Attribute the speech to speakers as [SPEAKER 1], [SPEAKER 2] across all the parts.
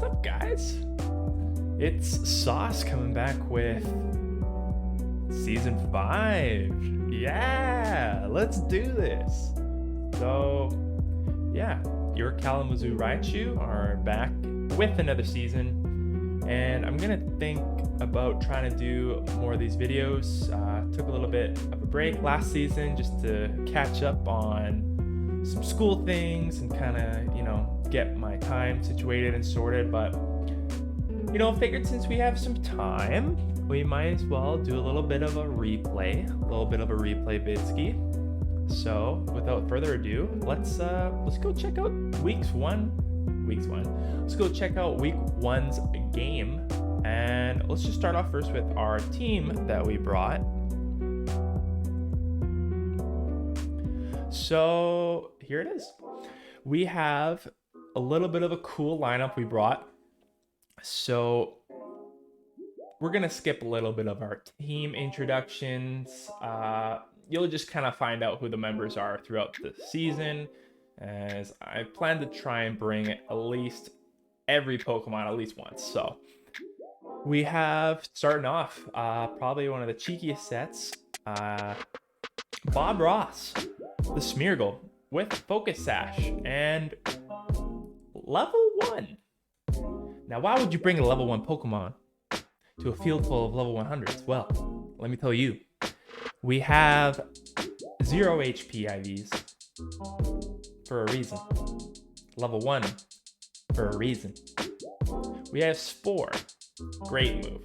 [SPEAKER 1] What's up, guys? It's Sauce coming back with season 5. Yeah, let's do this. So, yeah, your Kalamazoo Raichu are back with another season, and I'm gonna think about trying to do more of these videos. Took a little bit of a break last season just to catch up on some school things and kind of, get my time situated and sorted. But, figured since we have some time, we might as well do a little bit of a replay vidski. So without further ado, let's go check out week one. Let's go check out week one's game, and let's just start off first with our team that we brought. So here it is. We have a little bit of a cool lineup we brought. So we're gonna skip a little bit of our team introductions. You'll just kind of find out who the members are throughout the season, as I plan to try and bring at least every Pokemon at least once. So we have, starting off, probably one of the cheekiest sets, Bob Ross, the Smeargle, with Focus Sash and level 1. Now, why would you bring a level 1 Pokemon to a field full of level 100s? Well, let me tell you. We have 0 HP IVs for a reason. Level 1 for a reason. We have Spore. Great move.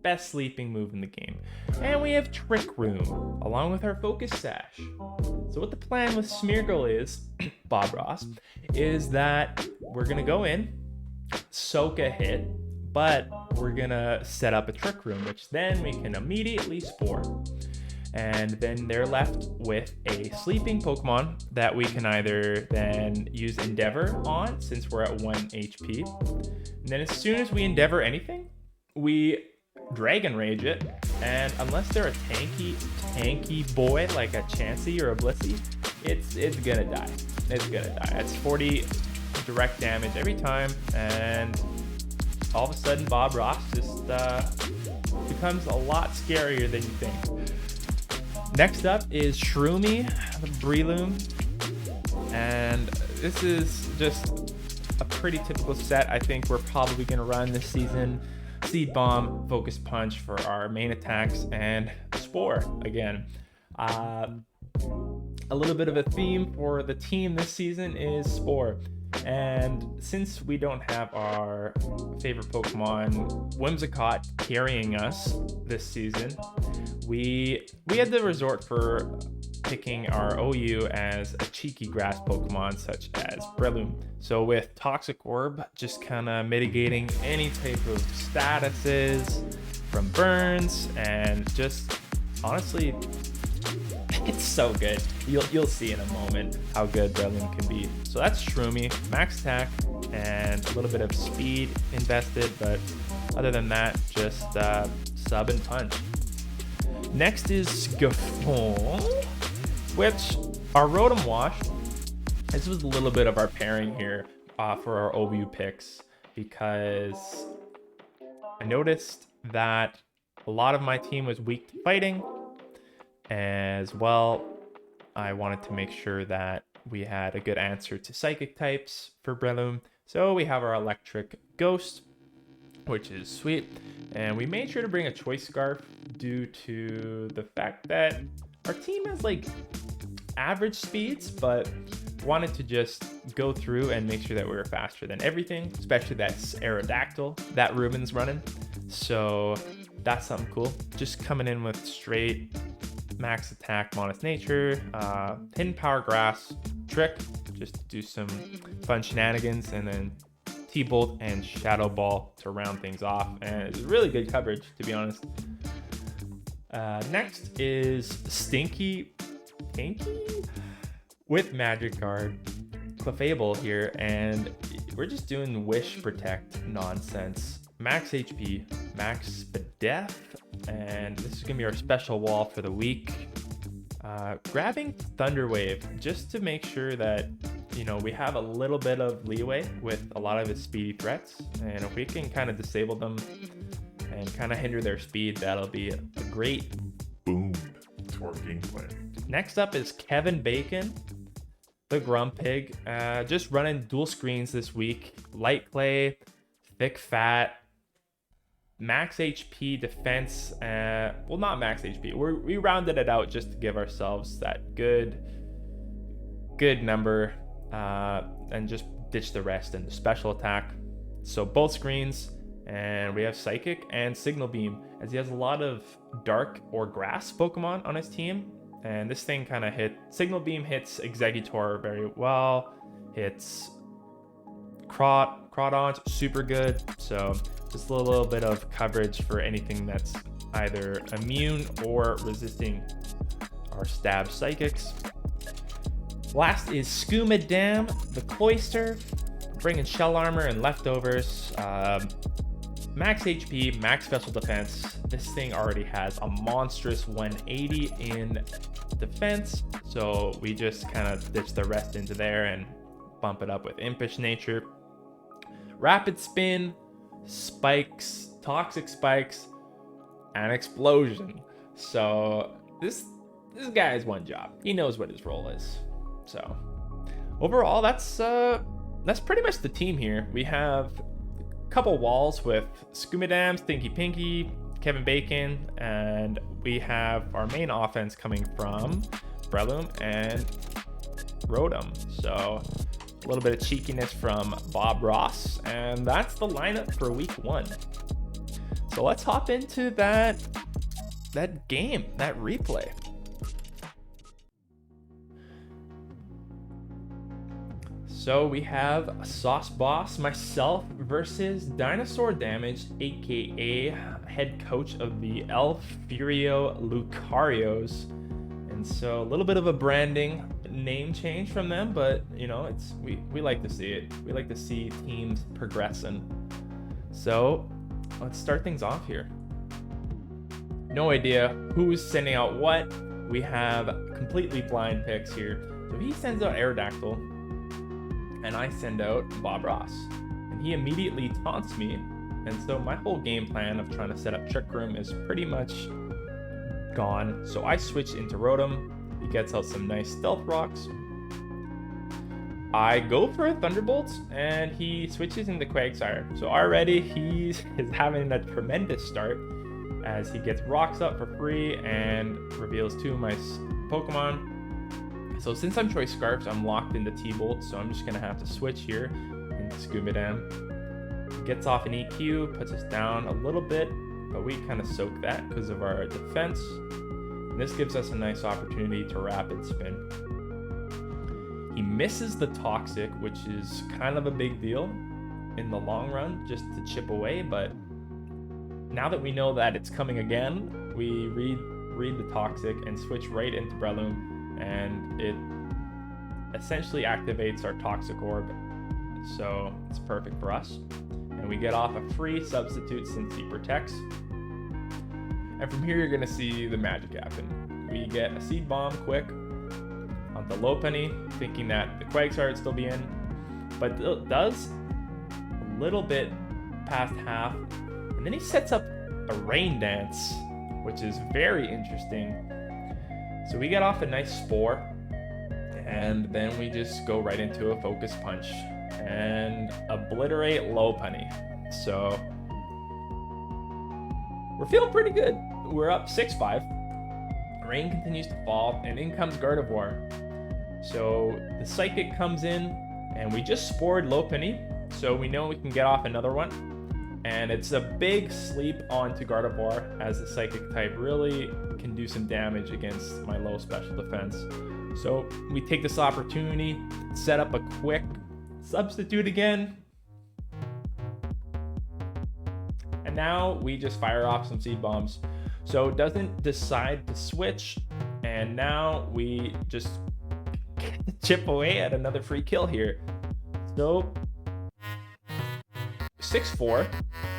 [SPEAKER 1] Best sleeping move in the game. And we have Trick Room, along with our Focus Sash. So what the plan with Smeargle is, Bob Ross, is that we're going to go in, soak a hit, but we're going to set up a Trick Room, which then we can immediately Spore. And then they're left with a sleeping Pokemon that we can either then use Endeavor on, since we're at 1 HP. And then as soon as we Endeavor anything, we Dragon Rage it, and unless they're a tanky boy like a Chansey or a Blissey, it's gonna die. It's 40 direct damage every time, and all of a sudden Bob Ross just becomes a lot scarier than you think. Next up is Shroomy, the Breloom, and this is just a pretty typical set. I think we're probably gonna run this season. Seed Bomb, Focus Punch for our main attacks, and Spore again. A little bit of a theme for the team this season is Spore. And since we don't have our favorite Pokemon, Whimsicott, carrying us this season, we had to resort for picking our OU as a cheeky grass Pokemon such as Breloom. So with Toxic Orb, just kind of mitigating any type of statuses from burns, and just honestly, it's so good. You'll see in a moment how good Breloom can be. So that's Shroomy, max attack and a little bit of speed invested, but other than that, just sub and punch. Next is Scuffle, which our Rotom Wash. This was a little bit of our pairing here for our OU picks, because I noticed that a lot of my team was weak to fighting. As well, I wanted to make sure that we had a good answer to psychic types for Breloom. So we have our Electric Ghost, which is sweet. And we made sure to bring a Choice Scarf due to the fact that our team has like average speeds, but wanted to just go through and make sure that we were faster than everything, especially that Aerodactyl that Ruben's running. So that's something cool. Just coming in with straight max attack, modest nature, hidden power grass, trick, just to do some fun shenanigans, and then T-Bolt and Shadow Ball to round things off. And it's really good coverage, to be honest. Next is Stinky with Magic Guard, Clefable here, and we're just doing Wish Protect nonsense. Max HP, max Def, and this is gonna be our special wall for the week. Grabbing Thunder Wave just to make sure that you know, we have a little bit of leeway with a lot of his speedy threats, and if we can kind of disable them and kind of hinder their speed, that'll be a great
[SPEAKER 2] boom to our gameplay.
[SPEAKER 1] Next up is Kevin Bacon, the Grumpig. Just running dual screens this week. Light clay, thick fat, max HP defense. Well, not max HP. We rounded it out just to give ourselves that good number, and just ditch the rest in the special attack. So both screens, and we have Psychic and Signal Beam, as he has a lot of dark or grass Pokemon on his team. And this thing kind of Signal Beam hits Exeggutor very well, hits Crawdaunt super good. So just a little bit of coverage for anything that's either immune or resisting our stab Psychics. Last is Scoomadam, the Cloyster, bringing shell armor and leftovers. Max HP, max special defense. This thing already has a monstrous 180 in defense, so we just kind of ditch the rest into there and bump it up with Impish Nature. Rapid Spin, Spikes, Toxic Spikes, and Explosion. So this guy has one job. He knows what his role is. So overall, that's pretty much the team here. We have couple walls with Scoomadam, Stinky Pinky, Kevin Bacon, and we have our main offense coming from Breloom and Rotom. So a little bit of cheekiness from Bob Ross, and that's the lineup for week 1. So let's hop into that game, that replay. So we have Sauce Boss, myself, versus DinosaurDamage, aka head coach of the Furio Lucarios. And so a little bit of a branding name change from them, but you know, we like to see it. We like to see teams progressing. So let's start things off here. No idea who's sending out what. We have completely blind picks here. So he sends out Aerodactyl, and I send out Bob Ross, and he immediately taunts me, and so my whole game plan of trying to set up Trick Room is pretty much gone. So I switch into Rotom. He gets out some nice Stealth Rocks. I go for a Thunderbolt, and he switches into Quagsire. So already he is having a tremendous start, as he gets rocks up for free and reveals 2 of my Pokemon. So since I'm Choice Scarfs, I'm locked into T-Bolt, so I'm just going to have to switch here into Scoomadam. Gets off an EQ, puts us down a little bit, but we kind of soak that because of our defense. And this gives us a nice opportunity to Rapid Spin. He misses the Toxic, which is kind of a big deal in the long run, just to chip away, but now that we know that it's coming again, we read the Toxic and switch right into Breloom. And it essentially activates our Toxic Orb, so it's perfect for us. And we get off a free substitute since he protects. And from here, you're going to see the magic happen. We get a Seed Bomb quick onto Lopunny, thinking that the Quagsire would still be in, but it does a little bit past half, and then he sets up a Rain Dance, which is very interesting. So we get off a nice Spore, and then we just go right into a Focus Punch and obliterate Lopunny. So we're feeling pretty good. We're up 6-5. Rain continues to fall, and in comes Gardevoir. So the Psychic comes in, and we just spored Lopunny, so we know we can get off another one. And it's a big sleep onto Gardevoir, as the Psychic type really can do some damage against my low special defense. So we take this opportunity, set up a quick substitute again. And now we just fire off some Seed Bombs. So it doesn't decide to switch, and now we just chip away at another free kill here. So 6-4,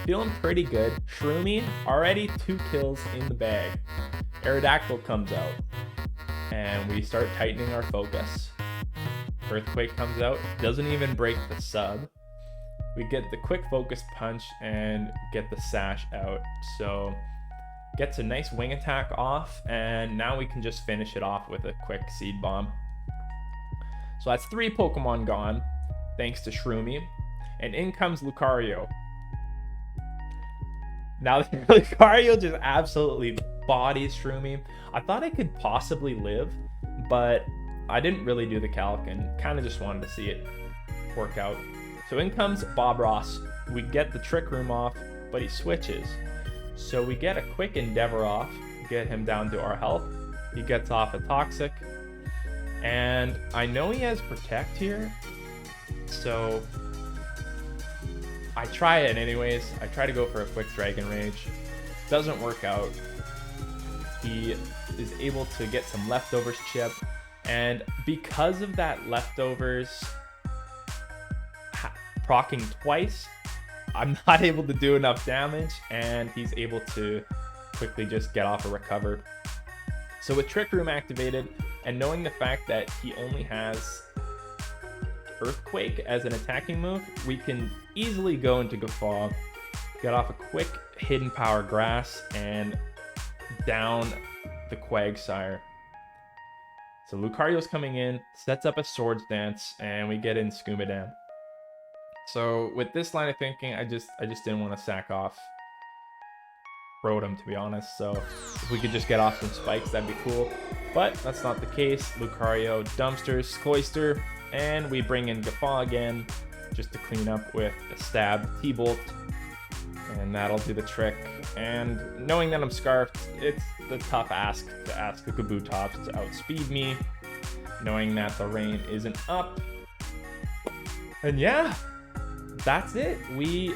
[SPEAKER 1] feeling pretty good. Shroomy, already 2 kills in the bag. Aerodactyl comes out, and we start tightening our focus. Earthquake comes out, doesn't even break the sub. We get the quick focus punch and get the sash out. So gets a nice wing attack off, and now we can just finish it off with a quick seed bomb. So that's 3 Pokemon gone, thanks to Shroomy. And in comes Lucario. Now Lucario just absolutely bodies Shroomy. I thought I could possibly live, but I didn't really do the calc and kind of just wanted to see it work out. So in comes Bob Ross. We get the Trick Room off, but he switches. So we get a quick Endeavor off, get him down to our health. He gets off a Toxic. And I know he has Protect here, so I try it anyways. I try to go for a quick Dragon Rage. Doesn't work out. He is able to get some Leftovers chip, and because of that Leftovers proccing twice, I'm not able to do enough damage, and he's able to quickly just get off a recover. So with Trick Room activated, and knowing the fact that he only has Earthquake as an attacking move, we can easily go into Guffaw, get off a quick Hidden Power Grass, and down the Quagsire. So Lucario's coming in, sets up a Swords Dance, and we get in Scoomadam. So with this line of thinking, I just didn't want to sack off Rotom, to be honest. So if we could just get off some spikes, that'd be cool. But that's not the case. Lucario dumpsters Cloyster, and we bring in Guffaw again just to clean up with a Stab T-Bolt, and that'll do the trick. And knowing that I'm Scarfed, it's the tough ask to ask the Kabutops to outspeed me, knowing that the rain isn't up. And yeah, that's it. We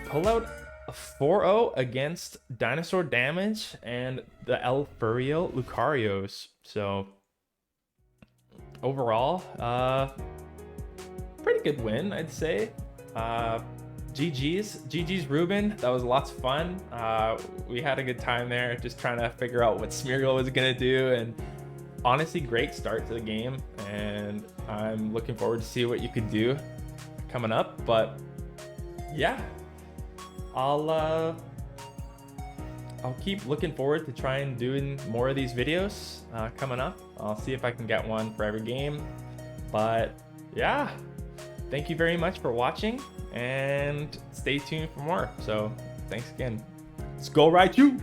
[SPEAKER 1] pull out a 4-0 against DinosaurDamage and the El Furio Lucarios. So overall, pretty good win, I'd say. GG's Ruben. That was lots of fun. We had a good time there, just trying to figure out what Smeargle was gonna do, and honestly, great start to the game. And I'm looking forward to see what you could do coming up. But yeah, I'll keep looking forward to trying doing more of these videos coming up. I'll see if I can get one for every game. But yeah, thank you very much for watching, and stay tuned for more. So thanks again. Let's go Raichu!